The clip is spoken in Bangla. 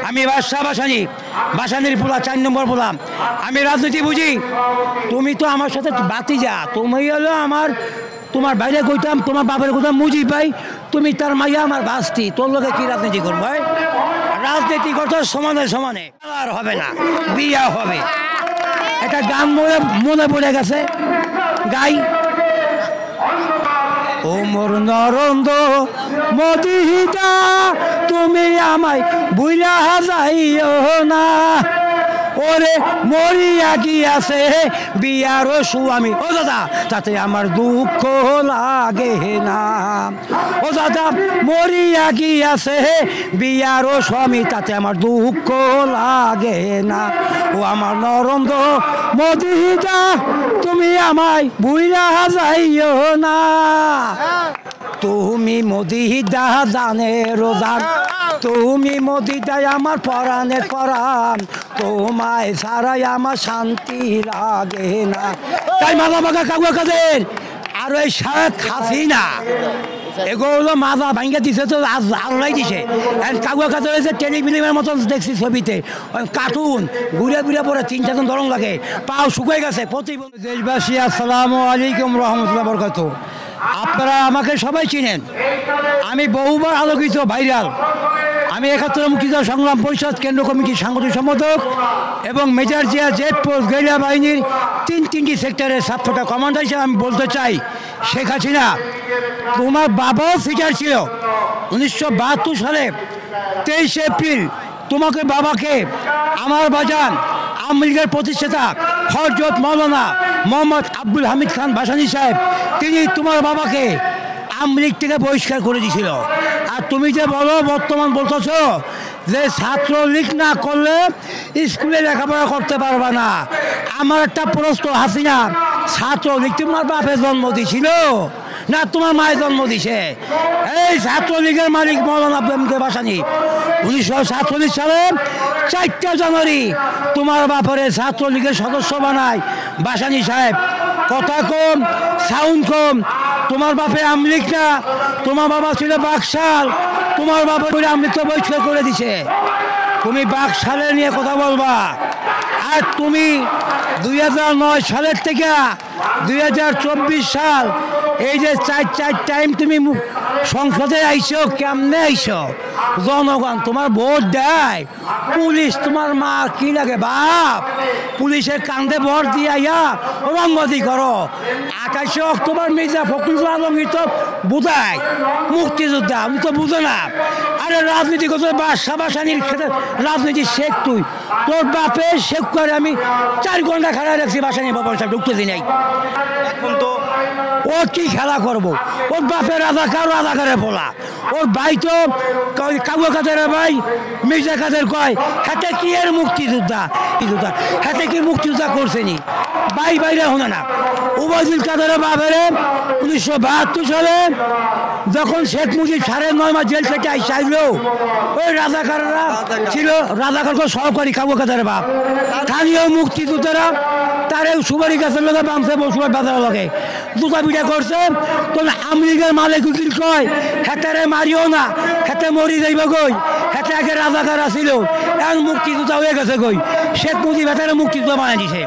আমি বাদশাহ বাসানি, বাসানির পোলা 4 নম্বর পোলা। আমি রাজনীতি বুঝি। তুমি তো আমার সাথে বাতিজা, তুমি হলো আমার, তোমার বাইরে কইতাম, তোমার বাবার কইতাম মুজি ভাই, তুমি তার মাইয়া আমার বাস্তি, তোর লোকে কি রাজনীতি করবো? রাজনীতি করতে সমানে সমানে আর হবে না, বিয়া হবে। একটা গান মনে পড়ে গেছে, গাই। ওমর নরন্দ মদিহিতা তুমি আমায় বুইলা যাইও না, ওরে মরিয়া কি আছে বিয়ারও স্বামী। ও দাদা তাতে আমার দুঃখ লাগে না, ও দাদা মরিয়া কি আছে বিয়ারও স্বামী, তাতে আমার দুঃখ লাগে না। ও আমার নরন্দ মদিহিতা তুমি আমায় বুইলা যাইও না, তুমি মদিহিতা জানে রোজান, তুমি মদিদায় আমার পরাণের পরাণ, তোমায় ছাড়াই আমার শান্তি লাগে না। তাই মাথা বাঁকা কাকুয়া কাদের আর ওই শেখ হাসিনা এগুলো মাথা ভাঙ্গা দিছে, তো আল্লাহ দিছে। কাকুয়া কাদের হয়েছে টেলিফিল্মের মতন দেখছি ছবিতে, কার্টুন ঘুরে ঘুরে পরে 3-4 ধরন লাগে, পাও শুকিয়ে গেছে। প্রতিবন্ধী দেশবাসী আসসালামু আলাইকুম রহমতুল্লাহ বরকাতুহু। আপনারা আমাকে সবাই চিনেন, আমি বহুবার আলোকিত ভাইরাল। আমি 71 মুক্তিযুদ্ধ সংগ্রাম পরিষদ কেন্দ্র কমিটির সাংগঠনিক সম্পাদক এবং major Zia Z post guerrilla বাহিনীর 3টি সেক্টরের সাবফোটা কমান্ডার হিসেবে আমি বলতে চাই, শেখ হাসিনা তোমার বাবাও ফিচার ছিল। 1972 সালে 23 এপ্রিল তোমাকে বাবাকে আমার বাজান আওয়ামী লীগের প্রতিষ্ঠাতা হযরত মাওলানা মোহাম্মদ আব্দুল হামিদ খান ভাসানী সাহেব, তিনি তোমার বাবাকে আওয়ামী লীগ থেকে বহিষ্কার করে দিয়েছিল। আর তুমি যে বলো বর্তমান বলতেছ যে ছাত্রলীগ না করলে স্কুলে লেখাপড়া করতে পারবে না, আমার একটা প্রশ্ন, হাসিনা ছাত্রলীগ তোমার বাপের জন্ম দিয়েছিল না তোমার মায়ের জন্ম দিছে? এই ছাত্রলীগের মালিক মৌলানা আব্দুল ভাসানী 1947 সালে 4 জানুয়ারি তোমার বাপরে ছাত্রলীগের সদস্য বানায় ভাসানী সাহেব। কথা কম, সাউন্ড কম। তোমার বাপে আমলিক না, তোমার বাবা ছিল বাকশাল, তোমার বাবা আমলিক তো বহিষ্কার করে দিছে। তুমি বাকশালের নিয়ে কথা বলবা। আর তুমি 2009 সালের থেকে 2024 সাল এই যে 4 টাইম তুমি সংসদে আইছো, কেমনে আইছো? জনগণ তোমার ভোট দেয়, পুলিশ তোমার মা কি লাগে বাপ, পুলিশের কান্দে ভোট দিয়ে আইয়া রংবাজি করো। 28 অক্টোবর মির্জা ফখরুল আলমগীর তো বুঝায় মুক্তিযোদ্ধা, আমি তো বুঝো না। আরে রাজনীতি করতে বাদশাহ বাসানির ক্ষেত্রে রাজনীতি শেখ, তুই তোর বাপের শেখ করে আমি 4 ঘন্টা খেলা রাখছি বাসানি বাবার সাহেব ঢুকতে দিই নাই। এখন তো ও কি খেলা করবো? ওর বাপের রাজাকারের বলা, ওর ভাই তো কাবুয়া কাদের ভাই মির্জা কাদের কয় হাতে কি এর মুক্তিযোদ্ধা, হাতে কি মুক্তিযোদ্ধা করছে নি ভাই বাইরে হনে না। উবায়দুল কাদের বাপেরে 1972 সালে যখন শেখ মুজিব 9.5 মাস জেল থেকে আইসাইলো, ওই রাজাকাররা ছিল, রাজাকার সহকারী কাবুয়া কাদের বাপ, স্থানীয় মুক্তিযোদ্ধারা তারে সুবারি গাছের লোকে বামছে বসুয়ার বাজারের লোকে দুটা পিঠা করছে। তো আওয়ামী লীগের মালিক উকিল কয় হেতারে মারিও না, হেতে মরি যাইব কই, হেতে আগে রাজাকার ছিল, এখন মুক্তিযোদ্ধা হয়ে গেছে কই। শেখ মুজিব হেতারে মুক্তিযোদ্ধা বানাই দিছে।